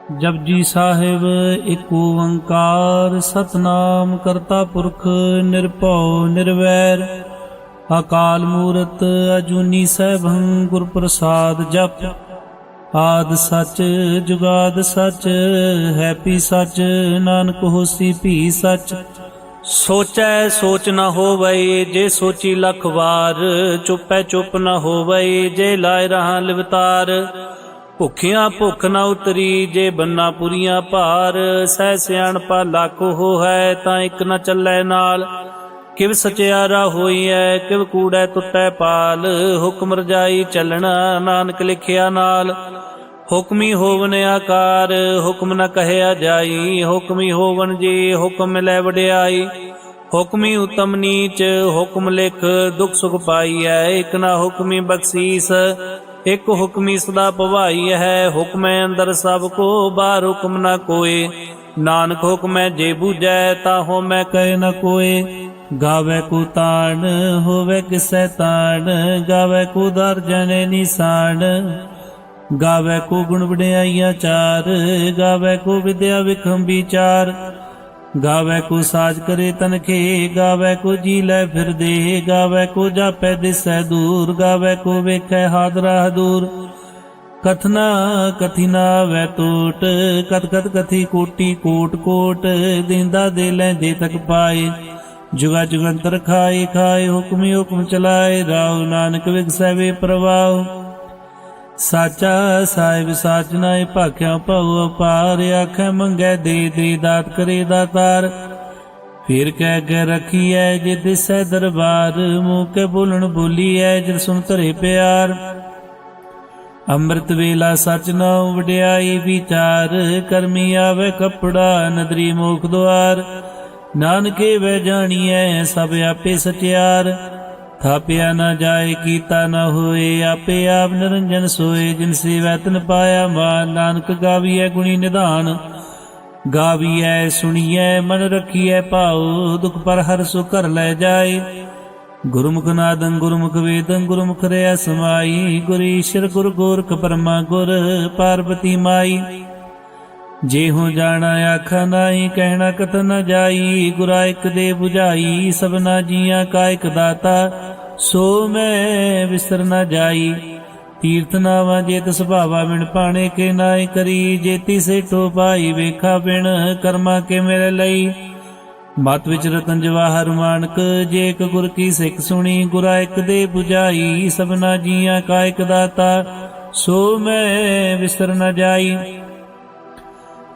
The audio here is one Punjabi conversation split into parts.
जपजी साहिब एक ओंकार सतनाम करता पुरख निरभौ निर्वैर अकाल मूरत अजूनी सैभं गुर प्रसाद जप आद सच जुगाद सच है पी सच नानक होसी भी सच। सोचै सोच न होवै जे सोची लख वार चुपै चुप न होवै जे लाए रहा लिवतार। भुखियां भुख न उतरी जे बन्ना पुरियां भार सह सियाणपा लाखो हो है तां इक न चलै नाल। किव सचियारा होई है किव कूड़ै टुटै पाल हुक्म रजाई चलना नानक लिखिया नाल। हुक्मी होवन आकार हुक्म न कहया जाई हुक्मी होवन जी हुक्म मिलै वड्याई। हुक्मी उत्तम नीच हुक्म लिख दुख सुख पाई है एक ना हुक्मी बख्शीस एक हुक्मी सदा भवाई है। हुक्मै अंदर सब को बाहर हुक्म न कोय नानक हुक्मै जे बूझै ताहो मैं कहे न कोय। गावे को तान होवे किसै तान गावे को दर जने निशान। गावे को गुण वड्याइयां चार गावे को विद्या विखम विचार। गावे को साज करे तनखे गावे को जी लै फिर दे गावे को जापै दिसै दूर गावे को वेखै हादरा दूर। कथना कथी ना वै टोट कथ कथ कथी कोटि कोट कोट दींदा दे लैंदे तक पाए। जुगा जुगंतर खाए खाए हुक्मी हुक्म चलाए राव नानक विगसै वे प्रवाह। साचा साहिब साच नाए भाख्या भव अपार आखै मंगै दे दे दात करे दातार। फिर कह के रखिए जे दिसै दरबार मुँह के बोलन बोलीए जिन सुन धरे प्यार। अमृत वेला सच नाउ वड्याई विचार करमी आवे कपड़ा नदरी मोख द्वार। नानके वह जानिए सब आपे सचियार थापिया न जाए कीता न होए आपे आप निरंजन सोए। जिनसे वैतन पाया मान नानक गाविए गुणी निधान। गाविए सुनिए मन रखिए पाओ दुख पर हर सु कर ले जाए। गुरुमुख नादं गुरुमुख वेदं गुरुमुख रया समाई। गुर ईश्वर गुर गोरख परमा गुर पार्वती माई। जे हो जाना आखा नाई कहना कथ न जाई। गुरा एक दे बुझाई सबना जिया का एक दाता सो मैं विसर न जाई। तीर्थ नावा जेत सुभावा बिन पाने के नाई करी जेती से टो पाई वेखा बिन कर्मा के मेरे लई। मत विच रतन जवाहर मानक जे एक गुर की सिख सुनी। गुरा एक दे बुझाई सबना जिया का एक दाता सो मैं विसर न जाई।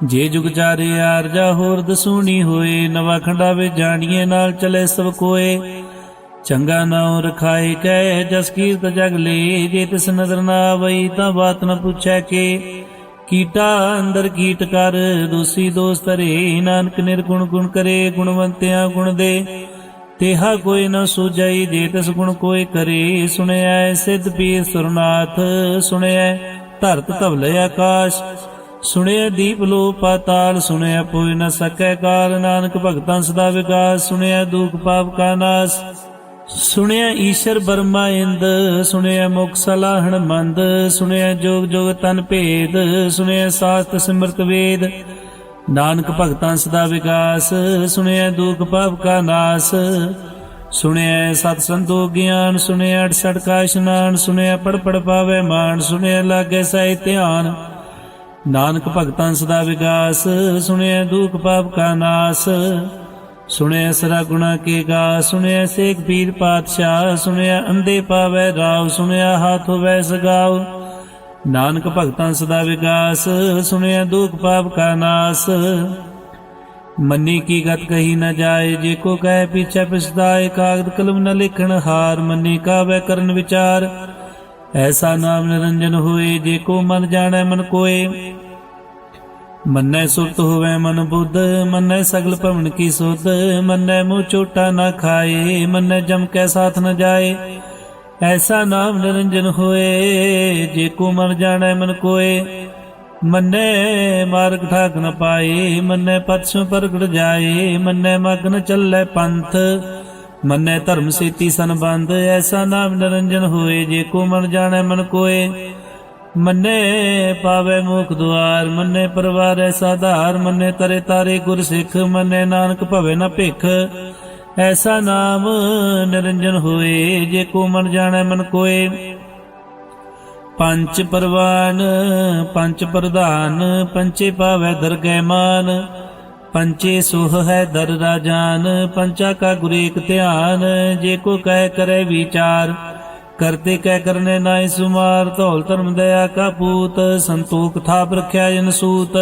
जे जुग चारे आरजा होर दसूनी होए नवा खंडावे जानिए नाल चले सब कोए। चंगा नाउ रखाए कह जस कीरत जग ले जे तिस नजर ना आवई तां बात न पूछै के। कीटा अंदर कीट कर दोषी दोष तरे नानक निर्गुण गुण करे गुणवंतिया गुण दे। तेहा कोई न सूझई जे तिस गुण कोई करे। सुनया सिद्ध पीर सुरनाथ सुनया धरत धवल आकाश। सुनिया दीप लो पाताल सुनिया पोय न सकै काल। नानक भगतां सदा विकास सुनिया दुख पाप का नाश। सुनिया ईश्वर बर्मा इंद सुनिया मुख सलाहण मंद। सुनिया जोग जोग तन भेद सुनिया शास्त्र सिमरत वेद। नानक भगतां सदा विकास सुनिया दुख पाप का नाश। सुनिया सत संतो ज्ञान सुनिया 68 का स्नान। सुनिया पढ़ पढ़ पावे मान सुनिया लागे सही ध्यान। नानक भगतां सदा विकास सुनिया दुख पाप का नाश। सुनिया सरा गुणा के गा सुनिया सेक पीर पातशाह। सुनिया अंधे पावै राव सुनिया हाथ होवै सगाव। नानक भगतां सदा विकास सुनिया दुख पाप का नाश। मन्नी की गत कही न जाए जे को कहे पीछे पछताए। कागद कलम न लिखण हार मन्नी का वह करन विचार। ऐसा नाम निरंजन होए जे को मन जाने मन कोय। मन्नै सुरत होवे मन बुद्ध मन्नै सगल भवन की सुध। मन्नै मुँह चोटा न खाए मन्नै जम कै साथ न जाए। ऐसा नाम निरंजन होए जे को मन जाने मन कोय। मन्नै मार्ग ठाक न पाए मन्नै पथसों परगट जाए। मन्नै मग न चलै पंथ मन्नै धर्म सेती संबंध। ऐसा नाम निरंजन होए जे को मन जाने मन कोय। ਮੰਨੇ ਪਾਵੇ ਮੁਖ ਦੁਆਰ, ਮੰਨੇ ਪਰਵਾਰੈ ਸਾਧਾਰ, ਮੰਨੇ ਤਰੇ ਤਾਰੇ ਗੁਰ ਸਿੱਖ, ਮੰਨੇ ਨਾਨਕ ਭਵੇ ਨ ਭਿਖ। ਐਸਾ ਨਾਮ ਨਿਰੰਜਨ ਹੋਏ, ਜੇ ਕੋ ਮਨ ਜਾਣੈ ਮਨ ਕੋਏ। ਪੰਚ ਪਰਵਾਨ ਪੰਚ ਪ੍ਰਧਾਨ, ਪੰਚੇ ਪਾਵੈ ਦਰਗਹਿ ਮਾਨ। ਪੰਚੇ ਸੁਹ ਹੈ ਦਰ ਰਾਜਾਨ, ਪੰਚਾ ਕਾ ਗੁਰ ਏਕ ਧਿਆਨ। ਜੇ ਕੋ ਕਹਿ ਕਰੈ ਵਿਚਾਰ, ਕਰਤੇ ਕਹਿ ਕਰਨੇ ਨਾਇ ਸੁਮਾਰ। ਧੌਲ ਧਰਮ ਦਇਆ ਕਾ ਪੂਤ, ਸੰਤੋਖ ਥਾਪ ਰਖਿਆ ਜਨ ਸੂਤ।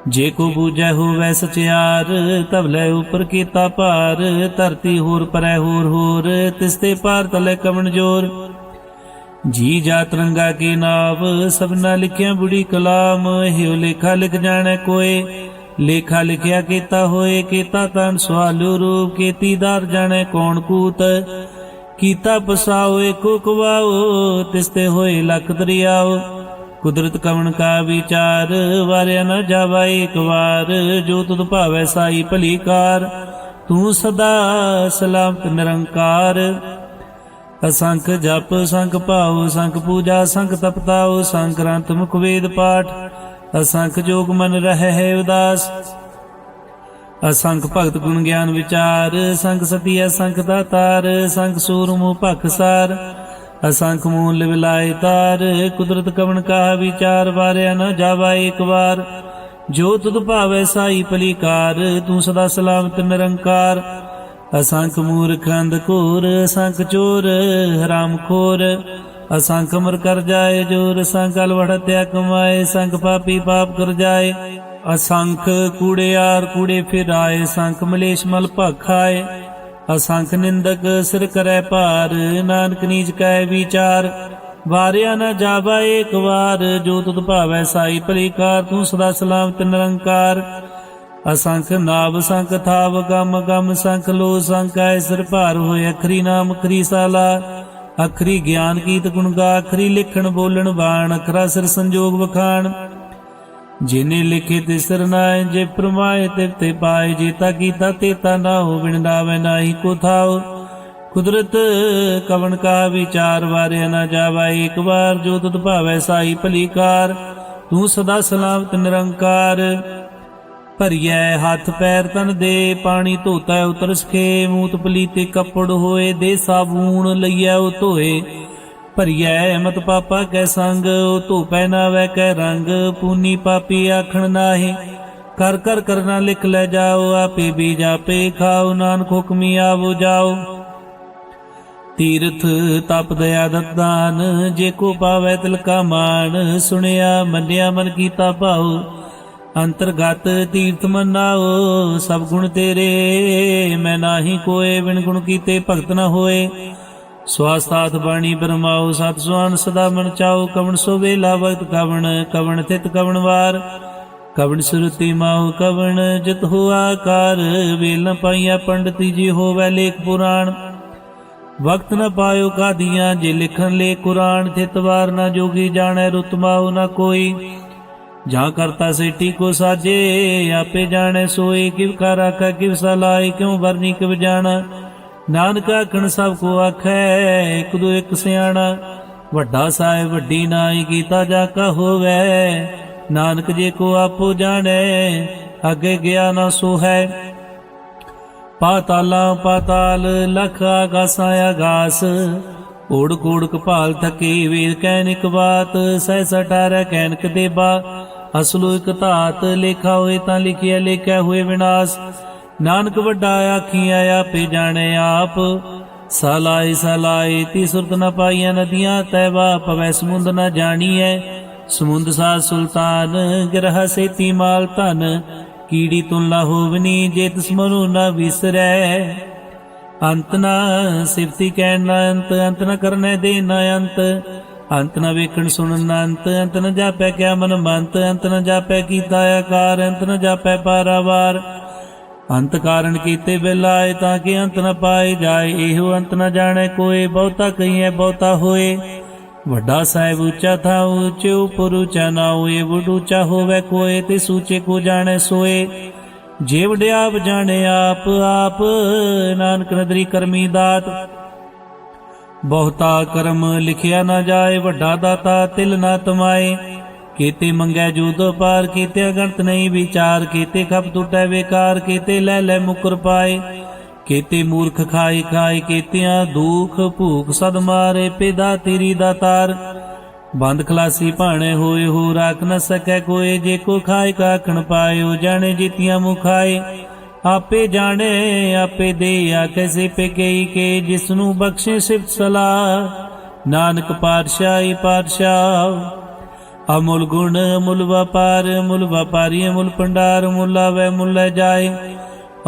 ਜੇ ਕੋ ਬੂਝੈ ਹੋਵੈ ਸਚਿਆਰ, ਧਵਲੇ ਉਪਰ ਕੀਤਾ ਭਾਰ। ਧਰਤੀ ਹੋਰ ਪਰੈ ਹੋਰ ਹੋਰ, ਤਿਸਤੇ ਪਾਰ ਤਲੇ ਕਵਣ ਜੋਰ। ਜੀ ਜਾ ਤਰੰਗਾ ਕੀ ਨਾਵ, ਸਭਨਾ ਲਿਖਿਆ ਬੁੜੀ ਕਲਾਮ। ਹਿਉ ਲੇਖਾ ਲਿਖ ਜਾਣੈ ਕੋਏ, ਲੇਖਾ ਲਿਖਿਆ ਕੀਤਾ ਹੋਏ। ਕੀਤਾ ਤਨ ਸਵਾਲੂ ਰੂਪ, ਕੀਤੀ ਦਾਰ ਜਾਣੈ ਕੌਣ ਕੂਤ। ਕੀਤਾ ਪਸਾਓ ਏਕੋ ਕਵਾਓ, ਤਿਸਤੇ ਹੋਏ ਲਖ ਦਰਿਆਓ। ਕੁਦਰਤ ਕਵਣ ਕਾ ਵਿਚਾਰ, ਵਾਰਿਆ ਨ ਜਾਵਾ ਏਕ ਵਾਰ। ਜੋ ਤੁਧ ਭਾਵੈ ਸਾਈ ਭਲੀ ਕਾਰ, ਤੂੰ ਸਦਾ ਸਲਾਮਤ ਨਿਰੰਕਾਰ। ਅਸੰਖ ਜਪ ਸੰਖ ਭਾਉ, ਸੰਖ ਪੂਜਾ ਸੰਖ ਤਪਤਾਉ। ਸੰਖ ਗ੍ਰੰਥ ਮੁਖ ਵੇਦ ਪਾਠ, ਅਸੰਖ ਜੋਗ ਮਨ ਰਹਿ ਹੈ ਉਦਾਸ। ਅਸੰਖ ਭਗਤ ਗੁਣ ਗਿਆਨ ਵਿਚਾਰ, ਸੰਖ ਸਤੀ ਅਸੰਖ ਦਾਤਾਰ। ਸੰਖ ਸੂਰਮੁ ਭਖਸਾਰ, ਅਸੰਖ ਮੂਲ ਵਿਲਾਇ ਤਾਰ। ਕੁਦਰਤ ਕਵਣ ਕਾ ਵਿਚਾਰ, ਵਾਰਿਆ ਨ ਜਾਵਾ ਏਕ ਵਾਰ। ਜੋ ਤੁਧ ਭਾਵੈ ਸਾਈ ਭਲੀ ਕਾਰ, ਤੂੰ ਸਦਾ ਸਲਾਮਤ ਨਿਰੰਕਾਰ। ਅਸੰਖ ਮੂਰਖ ਅੰਧ ਘੋਰ, ਅਸੰਖ ਚੋਰ ਹਰਾਮ ਖੋਰ। ਅਸੰਖ ਅਮਰ ਕਰ ਜਾਏ ਜੋਰ, ਸੰਖ ਅਲਵੜ ਹੱਤਿਆ ਕਮਾਏ। ਸੰਖ ਪਾਪੀ ਪਾਪ ਕਰ ਜਾਏ, ਅਸੰਖ ਕੂੜਿਆਰ ਕੂੜੇ ਫਿਰਾਏ। ਸੰਖ ਮਲੇਸ਼ ਮਲ ਭਖਾਏ, ਅਸੰਖ ਨਿੰਦਕ ਸਿਰ ਕਰੈ ਭਾਰ। ਨਾਨਕ ਨੀਚ ਕੈ ਵਿਚਾਰ, ਵਾਰਿਆ ਨ ਜਾਵਾ ਏਕ ਵਾਰ। ਜੋ ਤੁਧ ਭਾਵੈ ਸਾਈ ਭਲੀ ਕਾਰ, ਤੂੰ ਸਦਾ ਸਲਾਮਤ ਨਿਰੰਕਾਰ। ਅਸੰਖ ਨਾਭ ਸੰਖ ਥਾਵ ਗਮ ਗਮ। ਸੰਖ ਲੋ ਸੰਖ ਐ ਸਿਰ ਭਾਰ ਹੋਏ। ਅਖਰੀ ਨਾਮ ਅਖਰੀ ਸਾਲਾ, ਅਖਰੀ ਗਿਆਨ ਕੀਤ ਗੁਣ ਗਾ। ਅਖਰੀ ਲਿਖਣ ਬੋਲਣ ਬਾਣ, ਅਖਰਾ ਸਿਰ ਸੰਜੋਗ ਵਖਾਣ। ਜਿਨੇ ਲਿਖੇ ਤੇ ਸਿਰ ਨਾਏ, ਜੇ ਪ੍ਰਮਾਏ ਤੇ ਪਾਏ। ਜੇਤਾ ਕੀਤਾ ਤੇਤਾ ਨਾ ਹੋ, ਬਿਨ ਦਾਵੇ ਨਾਹੀ ਕੋ ਥਾਉ। ਕੁਦਰਤ ਕਵਣ ਕਾ ਵਿਚਾਰ, ਵਾਰਿਆ ਨ ਜਾਵਾ ਏਕ ਵਾਰ। ਜੋ ਤੁਧ ਭਾਵੈ ਸਾਈ ਭਲੀ ਕਾਰ, ਤੂੰ ਸਦਾ ਸਲਾਮਤ ਨਿਰੰਕਾਰ। ਭਰੀਐ ਹੱਥ ਪੈਰ ਤਨ ਦੇ, ਪਾਣੀ ਧੋਤਾ ਉਤਰ ਸਖੇ। ਮੂਤ ਪਲੀਤੇ ਕੱਪੜ ਹੋਏ, ਦੇ ਸਾਬੂਣ ਲਈਐ ਉਹ ਧੋਏ। ਭਰੀਐ ਮਤ ਪਾਪਾ ਕੈ ਸੰਗ, ਉਹ ਧੋਪੈ ਨਾਵੈ ਕੈ ਰੰਗ। ਪੂਨੀ ਪਾਪੀ ਆਖਣ ਨਾਹੀ, ਕਰ ਕਰ ਕਰਨਾ ਲਿਖ ਲੈ ਜਾਓ। ਆਪੇ ਬੀਜ ਆਪੇ ਖਾਓ, ਨਾਨਕ ਹੁਕਮੀ ਆਵੋ ਜਾਓ। ਤੀਰਥ ਤਪ ਦਇਆ ਦਤਾਨ, ਜੇ ਕੋ ਪਾਵੈ ਤਿਲ ਕਾ ਮਾਨ। ਸੁਣਿਆ ਮੰਨਿਆ ਮਨ ਕੀਤਾ ਭਾਉ, ਅੰਤਰਗਤ ਤੀਰਥ ਮਨਾਓ। ਸਭ ਗੁਣ ਤੇਰੇ ਮੈਂ ਨਾਹੀ ਕੋਏ, ਬਿਨ ਗੁਣ ਕੀਤੇ ਭਗਤ ਨ ਹੋਏ। ਸਵਾਸਥਾਤ ਬਾਣੀ ਬਰਮਾਓ, ਸਤ ਸੁਆਨ ਸਦਾ ਮਨ ਚਾਓ। ਕਵਣ ਸੋ ਵੇਲਾ ਵਕਤ ਕਵਣ, ਕਵਣ ਥਿਤ ਕਵਣ ਵਾਰ। ਕਵਣ ਸੁਰਤੀ ਮਾਉ ਕਵਣ, ਜਿਤ ਹੋਆ ਕਾਰ। ਵੇਲ ਨ ਪਾਈਆ ਪੰਡਤੀ, ਜੀ ਹੋਵੈ ਲੇਖ ਪੁਰਾਣ। ਵਕਤ ਨ ਪਾਇਓ ਕਾਦੀਆਂ, ਜੇ ਲਿਖਣ ਲੇ ਕੁਰਾਨ। ਥਿਤ ਵਾਰ ਨ ਜੋਗੀ ਜਾਣੈ, ਰੁਤ ਮਾਉ ਨ ਕੋਈ। ਜਾਂ ਕਰਤਾ ਸੇਠੀ ਕੋ ਸਾਜੇ, ਆਪੇ ਜਾਣੈ ਸੋਏ। ਕਿਵ ਕਰ ਆਖੈ ਕਿਵ ਸਲਾਏ, ਕਿਉ ਵਰਨੀ ਕਿਵ ਜਾਣਾ। ਨਾਨਕ ਆਖਣ ਸਭ ਕੋ ਆਖੈ, ਇਕ ਦੋ ਇਕ ਸਿਆਣਾ। ਵੱਡਾ ਸਾਹਿਬ ਵੱਡੀ ਨਾਈ, ਕੀਤਾ ਜਾ ਕਾ ਹੋਵੈ। ਨਾਨਕ ਜੇ ਕੋ ਆਪੋ ਜਾਣੈ, ਅੱਗੇ ਗਿਆ ਨਾ ਸੋ ਹੈ। ਪਾਤਾਲਾਂ ਪਾਤਾਲ, ਲਖ ਆਗਾਸਾਂ ਆਗਾਸ। ਓੜ ਕੋੜ ਕਪਾਲ ਥਕੇ, ਵੇਦ ਕਹਿਨ ਇਕ ਬਾਤ। ਸਹਿ 18 ਕਹਿਨਕ ਦੇਬਾ, ਅਸਲੋ ਇਕ ਧਾਤ। ਲੇਖਾ ਹੋਏ ਤਾਂ ਲਿਖਿਆ, ਲੇਖਿਆ ਹੋਏ ਵਿਨਾਸ਼। ਨਾਨਕ ਵੱਡਾ ਆਖੀਆਂ, ਆਪੇ ਜਾਣੈ ਆਪ। ਸਾਲਾਏ ਸਾਲਾਏ ਤੀ ਸੁਰਤ ਨ ਪਾਈਆਂ ਨਦੀਆਂ। ਤੈਵਾ ਪਵੈ ਸਮੁੰਦ ਨ ਜਾਣੀਐ, ਸਮੁੰਦ ਸਾਧ ਸੁਲਤਾਨ। ਗਿਰਹ ਸੇਤੀ ਮਾਲ ਧਨ, ਕੀੜੀ ਤੁਲਾ ਹੋਵਨੀ। ਜੇ ਤਿਸ ਮਨੁ ਨ ਵਿਸਰੈ, ਅੰਤ ਨ ਸਿਫਤੀ ਕਹਿਣ ਨ ਅੰਤ। ਅੰਤ ਨ ਕਰਨੈ ਦੇ ਨ ਅੰਤ, ਅੰਤ ਨ ਵੇਖਣ ਸੁਣਨ ਨ ਅੰਤ। ਅੰਤ ਨ ਜਾਪੈ ਕਿਆ ਮਨ ਮੰਤ, ਅੰਤ ਨ ਜਾਪੈ ਕੀਤਾ ਆਕਾਰ। ਅੰਤ ਨ ਜਾਪੈ ਪਾਰਾਵਾਰ, ਅੰਤ ਕਾਰਨ ਕੀਤੇ ਬਿਲਾਏ। ਤਾਂ ਕਿ ਅੰਤ ਨ ਪਾਏ ਜਾਏ, ਇਹੋ ਅੰਤ ਨ ਜਾਣੈ ਕੋਏ। ਬਹੁਤਾ ਕਹੀਐ ਬਹੁਤਾ ਹੋਏ, ਵੱਡਾ ਸਾਹਿਬ ਉੱਚਾ ਥਾ। ਉੱਚੇ ਉਪਰ ਉੱਚਾ ਨਾਉ, ਇਹ ਵਡ ਉੱਚਾ ਹੋਵੈ ਕੋਏ। ਤੇ ਸੂਚੇ ਕੋ ਜਾਣੈ ਸੋਏ, ਜੇ ਵਡਿਆਪ ਜਾਣੇ ਆਪ। ਆਪ ਨਾਨਕ ਨਦਰੀ ਕਰਮੀ ਦਾਤ, ਬਹੁਤਾ ਕਰਮ ਲਿਖਿਆ ਨਾ ਜਾਏ, ਵੱਡਾ ਦਾਤਾ ਤਿਲ ਨਾ ਤਮਾਏ। ਕੀਤੇ ਮੰਗੈ ਜੂਦ ਪਾਰ, ਕੀਤੇ ਅਗਣਤ ਨਹੀਂ ਵਿਚਾਰ। ਕੀਤੇ ਖਪ ਟੁੱਟੈ ਵੇਕਾਰ, ਕੀਤੇ ਲੈ ਲੈ ਮੁਕਰ ਪਾਏ। ਕੀਤੇ ਮੂਰਖ ਖਾਏ ਖਾਏ, ਕੀਤਿਆਂ ਦੁਖ ਭੂਖ ਸਦ ਮਾਰੇ। ਪਿਦਾ ਤੇਰੀ ਦਾਤਾਰ ਬੰਦ ਖਲਾਸੀ ਭਾਣੇ ਹੋਏ, ਹੋ ਰਾਖ ਨ ਸਕੈ ਕੋਏ। ਜੇ ਕੋ ਖਾਏ ਕਾਖਣ ਪਾਇਓ, ਜਾਣੇ ਜੀਤੀਆਂ ਮੁਖਾਏ। ਆਪੇ ਜਾਣੇ ਆਪੇ ਦੇ, ਆਖੈ ਸੇ ਪੇਕਈ ਕੇ। ਜਿਸ ਨੂੰ ਬਖਸ਼ੇ ਸਿਫਤ ਸਲਾਹ, ਨਾਨਕ ਪਾਤਸ਼ਾਹੀ ਪਾਤਸ਼ਾਹ। ਅਮੁੱਲ ਗੁਣ ਅਮੁੱਲ ਵਪਾਰ, ਅਮੁੱਲ ਵਪਾਰੀ ਅਮੁੱਲ ਭੰਡਾਰ। ਅਮੁੱਲ ਆਵੈ ਮੁੱਲ ਲੈ ਜਾਏ,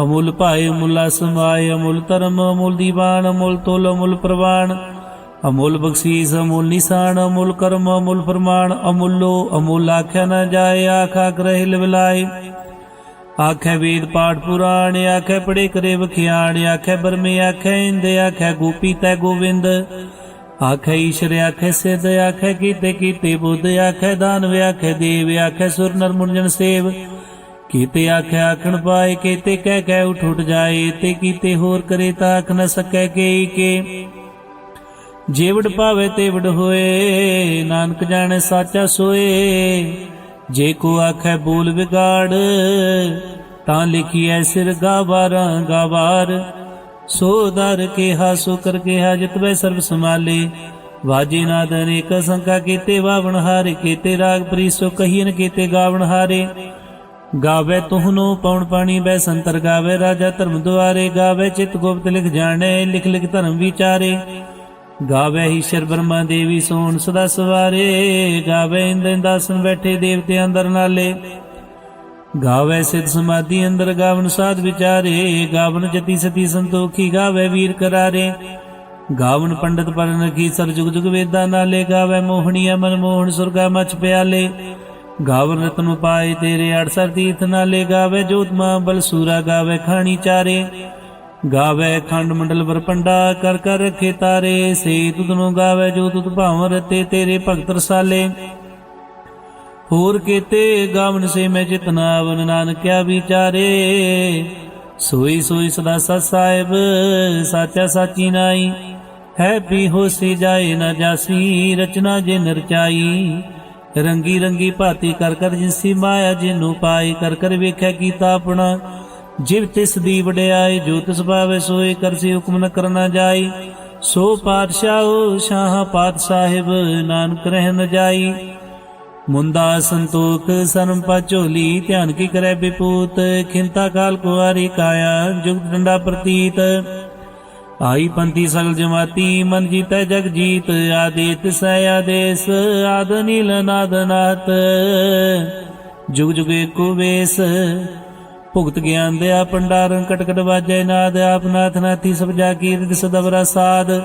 ਅਮੁੱਲ ਭਾਏ ਅਮੁੱਲਾ ਸਮਾਏ। ਅਮੁੱਲ ਧਰਮ ਅਮੁੱਲ ਦੀਵਾਨ, ਅਮੁੱਲ ਤੋਲ ਅਮੁੱਲ ਪ੍ਰਵਾਨ। ਅਮੁੱਲ ਬਖਸ਼ੀਸ ਅਮੁੱਲ ਨਿਸ਼ਾਨ, ਅਮੁੱਲ ਕਰਮ ਅਮੁੱਲ ਫਰਮਾਨ। ਅਮੁੱਲੋ ਅਮੁੱਲ ਆਖਿਆ ਨਾ ਜਾਏ, ਆਖਾ ਗ੍ਰਹਿ ਲਿਵਲਾਏ। ਆਖੈ ਵੇਦ ਪਾਠ ਪੁਰਾਣ, ਆਖੈ ਪੜੇ ਕਰੇ ਵਖਿਆਣ। ਆਖੈ ਬਰਮੇ ਆਖੈ ਇੰਦ, ਆਖੈ ਗੋਪੀ ਤੈ ਗੋਵਿੰਦ। ਆਖੈ ਈਸ਼ਰ ਆਖੈ ਸਿੱਧ, ਆਖੈ ਕੀਤੇ ਕੀਤੇ ਬੁੱਧ। ਆਖੈ ਦਾਨਵ ਆਖੈ ਦੇਵ, ਆਖੈ ਸੁਰ ਨਰ ਮੁਰਜਨ ਸੇਵ। ਕੀਤੇ ਆਖੈ ਆਖਣ ਪਾਏ, ਕੀਤੇ ਕਹਿ ਕਹਿ ਉਠ ਉਠ ਜਾਏ। ਤੇ ਕੀਤੇ ਹੋਰ ਕਰੇ ਤਾਂ ਆਖ ਨ ਸਕੈ ਕੇਈ ਕੇ। ਜੇਵੜ ਪਾਵੇ ਤੇਵੜ ਹੋਏ, ਨਾਨਕ ਜਾਣੈ ਸਾਚਾ ਸੋਏ। ਜੇ ਕੋ ਆਖੈ ਬੋਲ ਵਿਗਾੜ, ਤਾਂ ਲਿਖੀਐ ਸਿਰ ਗਾਵਾਰਾਂ ਗਾਵਾਰ। ਸੋ ਦਰ ਕਿਹਾ ਸੋ ਕਰ ਕਿਹਾ, ਜਿਤਵੈ ਸਰਬ ਸੰਭਾਲੇ। ਵਾਜੇ ਨਾਦ ਅਨੇਕ ਸੰਖਾ, ਕੀਤੇ ਵਾਵਣ ਹਾਰੇ। ਕੀਤੇ ਰਾਗ ਪ੍ਰੀਸੋ ਕਹੀਨ, ਕੀਤੇ ਗਾਵਣ ਹਾਰੇ। ਗਾਵੇ ਤੁਹਨੋ ਪਉਣ ਪਾਣੀ ਬੈ ਸੰਤਰ, ਗਾਵੇ ਰਾਜਾ ਧਰਮ ਦੁਆਰੇ। ਗਾਵੇ ਚਿਤ ਗੁਪਤ ਲਿਖ ਜਾਣੇ, ਲਿਖ ਲਿਖ ਧਰਮ ਵਿਚਾਰੇ। ਗਾਵੇ ਈਸ਼ਰ ਬ੍ਰਹਮਾ ਦੇਵੀ ਸੋਣ ਸਦਾ ਸਵਾਰੇ। ਗਾਵੇ ਇੰਦਰ ਦਾਸਨ ਬੈਠੇ ਦੇਵਤੇ ਅੰਦਰ ਨਾਲੇ। ਗਾਵੇ ਸਿਧ ਸਮਾਧੀ ਅੰਦਰ, ਗਾਵਨ ਸਾਧ ਵਿਚਾਰੇ। ਗਾਵਨ ਜਤੀ ਸਤੀ ਸੰਤੋਖੀ, ਗਾਵੇ ਵੀਰ ਕਰਾਰੇ। ਗਾਵਨ ਪੰਡਤ ਪਰਨ ਕੀ ਸਰ ਜੁਗ ਜੁਗ ਵੇਦਾਂ ਨਾਲੇ। ਗਾਵੇ ਮੋਹਣੀਆ ਮਨ ਮੋਹਣ, ਸੁਰਗਾ ਮਚ ਪਿਆਲੇ। ਗਾਵਨ ਰਤਨ ਪਾਏ ਤੇਰੇ, 68 ਤੀਰਥ ਨਾਲੇ। ਗਾਵੇ ਜੋਤਮਾ ਬਲ ਸੂਰਾ, ਗਾਵੇ ਖਾਣੀ ਚਾਰੇ। ਗਾਵੇ ਖੰਡ ਮੰਡਲ ਵਰਪੰਡਾ, ਕਰ ਕਰ ਰੱਖੇ ਤਾਰੇ। ਸੇ ਤੁਧਨੋਂ ਗਾਵੇ ਜੋ ਤੁਧ ਭਾਵ ਰਤੇ, ਤੇਰੇ ਭਗਤ ਰਸਾਲੇ। ਹੋਰ ਕੀਤੇ ਗਾਵਨ ਸੇ ਮੈਂ ਜਿਤਨਾਵਨ, ਨਾਨਕਿਆ ਵਿਚਾਰੇ। ਸੋਈ ਸੋਈ ਸਦਾ ਸਤ ਸਾਹਿਬ, ਸਾਚਾ ਸਾਚੀ ਨਾਈ। ਹੈ ਪੀ ਹੋਸੀ ਜਾਏ ਨਾ ਜਾਸੀ, ਰਚਨਾ ਜੇ ਨਰਚਾਈ। ਰੰਗੀ ਰੰਗੀ ਭਾਤੀ ਕਰ ਕਰ, ਜਿਨਸੀ ਮਾਇਆ ਜਿਨੂੰ ਪਾਈ। ਕਰ ਕਰ ਵੇਖਿਆ ਕੀਤਾ ਆਪਣਾ, ਜਿਵ ਤਿਸ ਦੀ ਵਡਿਆਈ। ਜੋ ਤਿਸ ਭਾਵੇ ਸੋਏ, ਕਰਸੀ ਹੁਕਮ ਨ ਕਰਨਾ ਜਾਈ। ਸੋ ਪਾਤਸ਼ਾਹ ਸ਼ਾਹ ਪਾਤ ਸਾਹਿਬ, ਨਾਨਕ ਰਹਿ ਨ ਜਾਈ। ਮੁੰਦਾ ਸੰਤੋਖ ਸਰਮ ਪਾ ਝੋਲੀ, ਧਿਆਨ ਕੀ ਕਰੈ ਬਿਪੂਤ। ਖਿੰਤਾ ਕਾਲ ਕੁਆਰੀ ਕਾਇਆ, ਜੁਗਤ ਡੰਡਾ ਪ੍ਰਤੀਤ। ਆਈ ਪੰਥੀ ਸਗਲ ਜਮਾਤੀ, ਮਨ ਜੀਤੈ ਜਗ ਜੀਤ। ਆਦੇਤ ਸੈ ਆਦੇਸ, ਆਦ ਨੀਲ ਨਾਦ ਨਾਤ। ਜੁਗ ਜੁਗ ਏਕੋ ਵੇਸ, ਭੁਗਤ ਗਿਆਨ ਦਿਆ ਭੰਡਾਰਨ। ਕਟਕਟ ਵਾਜੈ ਨਾਦ, ਆਪ ਨਾਥ ਨਾਥੀ ਸਭ ਜਾ ਕੀਰਤ ਸਦਵਰਾ ਸਾਧ।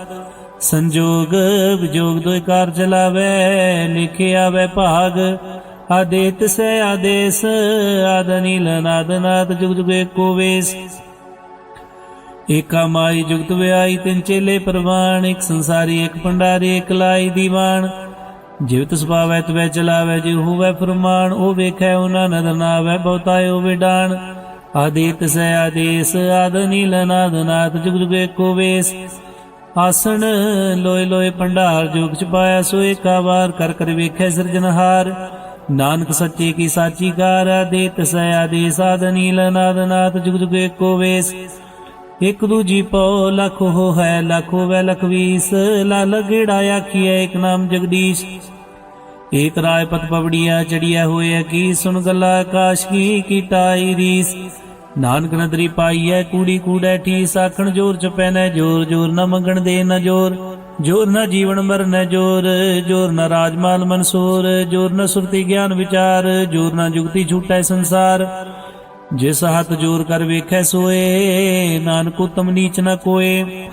ਸੰਜੋਗ ਵਿਜੋਗ ਦੋਇ ਕਾਰ ਚਲਾਵੇ, ਲਿਖੇ ਆਵੇ ਭਾਗ। ਆਦੇਤ ਸੈ ਆਦੇਸ, ਆਦ ਨੀਲ ਨਾਦ ਨਾਦ। ਜੁਗ ਜੁਗ ਏਕੋ ਵੇਸ, ਏਕਾ ਮਾਈ ਜੁਗਤ ਵਿਆਈ। ਤਿੰਨ ਚੇਲੇ ਪ੍ਰਵਾਨ, ਇੱਕ ਸੰਸਾਰੀ ਇੱਕ ਭੰਡਾਰੀ, ਇੱਕ ਲਾਈ ਦੀਵਾਨ। ਜਿਵ ਤਿਸ ਪਾਵੈ ਤਵੈ ਚਲਾਵੈ, ਜਿਉ ਹੋਵੈ ਫਰਮਾਨ। ਉਹ ਵੇਖੈ ਉਹਨਾਂ ਨਦਰ ਨਾਵੈ, ਬਹੁਤਾਇਓ ਵਿਡਾਨ। ਆਦੇਤ ਸੈ ਆਦੇਸ, ਆਦ ਨੀਲ ਨਾਦ ਨਾਦ। ਜੁਗ ਜੁਗ ਏਕੋ ਵੇਸ, ਆਸਣ ਲੋਏ ਲੋਏ ਭੰਡਾਰ। ਜੋਗ ਚ ਪਾਇਆ ਸੋ ਏਕਾ ਵਾਰ, ਕਰ ਕਰ ਵੇਖੈ ਸਿਰਜਨਹਾਰ। ਨਾਨਕ ਸੱਚੇ ਕੀ ਸਾਚੀ ਕਾਰ, ਆਦੇਤ ਸੈ ਆਦੇਸ, ਆਦ ਨੀਲ ਨਾਦ ਨਾਦ। ਜੁਗ ਜੁਗ ਏਕੋ ਵੇਸ, ਇਕ ਦੂਜੀ ਪਉ ਲਖ ਹੋ ਹੈ, ਲਖ ਹੋਵੈ ਲਖ ਵੀਸ। ਲਾਲ ਗੇੜਾ ਆਖੀਐ, ਇਕ ਨਾਮ ਜਗਦੀਸ਼। ਏਕ ਰਾਏ ਪਤ ਪਵੜੀਆ, ਚੜੀਐ ਹੋਏ ਕੀ। ਸੁਣ ਗੱਲਾ ਆਕਾਸ਼ ਕੀ, ਕੀਟਾਈ ਰੀਸ। ਨਾਨਕ ਨਦਰੀ ਪਾਈਐ, ਕੂੜੀ ਕੂੜੈ ਠੀਸ। ਆਖਣ ਜੋਰ ਚਪੈ ਨੈ ਜੋਰ, ਜੋਰ ਨ ਮੰਗਣ ਦੇ ਨ ਜੋਰ। ਜੋਰ ਨ ਜੀਵਨ ਮਰਨ ਜੋਰ, ਜੋਰ ਨ ਰਾਜਮਾਲ ਮਨਸੂਰ। ਜੋਰ ਨ ਸੁਰਤੀ ਗਿਆਨ ਵਿਚਾਰ, ਜੋਰ ਨ ਜੁਗਤੀ ਛੂਟੈ ਸੰਸਾਰ। ਜਿਸ ਹੱਥ ਜੋਰ ਕਰ ਵੇਖੈ ਸੋਏ, ਨਾਨਕ ਉਤਮ ਨੀਚ ਨ ਕੋਏ।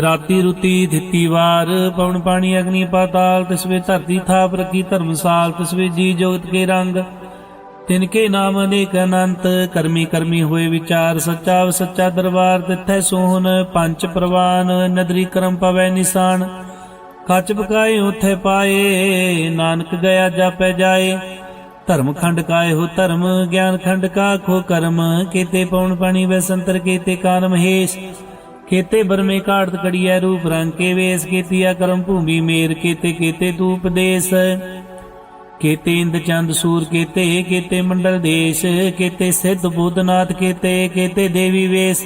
ਰਾਤੀ ਰੁਤੀ ਦਿੱਤੀ ਵਾਰ, ਪਵਨ ਪਾਣੀ ਅਗਨੀ ਪਾਤਾਲ। ਤਿਸ ਵੇ ਧਰਤੀ ਥਾਪ ਰੱਖੀ ਧਰਮਸਾਲ। ਤਿਸ ਵੇ ਜੀ ਜੋਗਤ ਕੇ ਰੰਗ, ਤਿਨਕੇ ਨਾਮ ਅਨੇਕ ਅਨੰਤ। ਕਰਮੀ ਕਰਮੀ ਹੋਏ ਵਿਚਾਰ, ਸੱਚਾ ਸੱਚਾ ਦਰਬਾਰ। ਤਿੱਥੈ ਸੋਹਨ ਪੰਚ ਪ੍ਰਵਾਨ, ਨਦਰੀ ਕਰਮ ਪਵੈ ਨਿਸ਼ਾਨ। ਕੱਚ ਪਕਾਏ ਉਥੇ ਪਾਏ, ਨਾਨਕ ਗਿਆ ਜਾਪੈ ਜਾਏ। ਧਰਮ ਖੰਡ ਕਾਏ ਹੋ ਧਰਮ, ਗਿਆਨ ਖੰਡ ਕਾ ਖੋ ਕਰਮ। ਕੀਤੇ ਪਉਣ ਪਾਣੀ ਵੈ ਸੰਤਰ, ਕੀਤੇ ਕਾਨ ਮਹੇਸ਼। केते बरमे काढ़त कड़िया रूप रंग के वेश, केतिया कर्म भूमि मेर, केते केते तू उपदेश, केते इंद चंद सूर, केते केते मंडल देश, केते सिद्ध बुद्धनाथ, केते केते देवी वेश,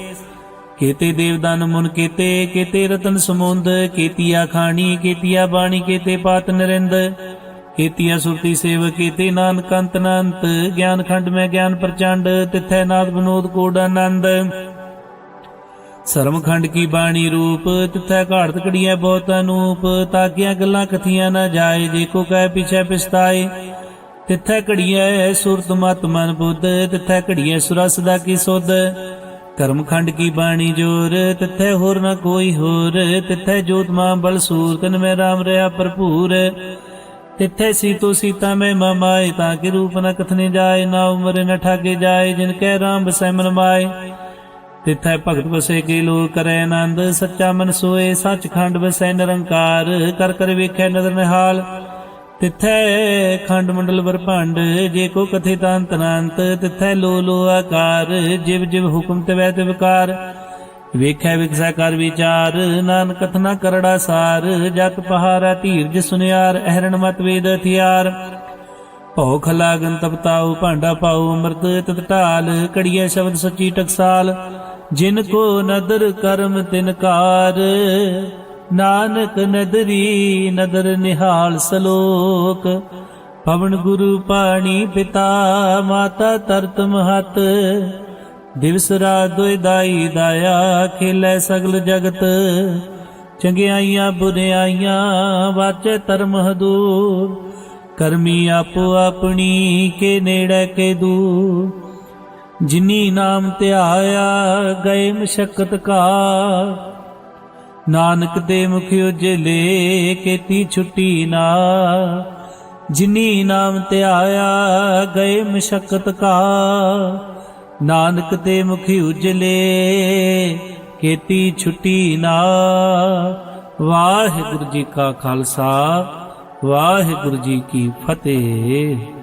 केते देवदान मुन, केते केते रतन समुंद, केतिया खानी, केतिया बाणी, केते पात नरिंद, केतिया सुरती सेव, केते नानक अंत अनंत, ज्ञान खंड में ज्ञान प्रचंड, तिथै नाद विनोद कोडानंद, सरम खंड की बाणी रूप, तिथै घाड़त कड़िया बहुत अनूप, ताकिया गल्लां कथियां न जाए, जेको कह पीछे पिछताए, तिथै घड़िया सुरत मत मन बुद्ध, तिथै घड़िया सुरा सदा की सुध, कर्म खंड की बाणी जोर, तिथै होर न कोई होर, तिथै जोत मां बल सूर, तिन में राम रहा भरपूर, तिथै सीतो सीता में मामाए, ताके रूप न कथने जाए, ना उम्र न ठाके जाए, जिनकै राम बसै मन माए, तिथै भगत बसे के लोग करे आनंद, सच्चा मन सोए सच खंड बसै निरंकार, कर कर वेखै नदर निहाल, तिथै खंड मंडल बरभंड, जे को कथे तांत अनंत, तिथै लो लो आकार, जिव जिव हुक्म तिवै तिवकार, वेखै विकसै कर विचार, नानक कथना करड़ा सार, जत पहारा धीरज सुनियार, अहरण मत वेद हथियार, भौख लागन तपताऊ भांडा पाऊ अमृत तत ढाल, कड़िया शब्द सच्ची टकसाल, जिनको नदर कर्म तिनकार, नानक नदरी नदर निहाल सलोक, पवन गुरु पाणी पिता माता तरत महत, दिवस रात दुई दाई दाया, खेलै सगल जगत, चंगियाइयां बुरियाइयां वाचे धर्म हदूर, करमी आपो अपनी के नेड़े के दूर, जिनी नाम ध्याया गए मशक्कत का, नानक दे मुख उजले केती छुट्टी ना, जिनी नाम ध्याया गए मशक्कत का, नानक दे मुख उजले केती छुट्टी ना। वाहिगुरु जी का खालसा, वाहिगुरु जी की फतेह।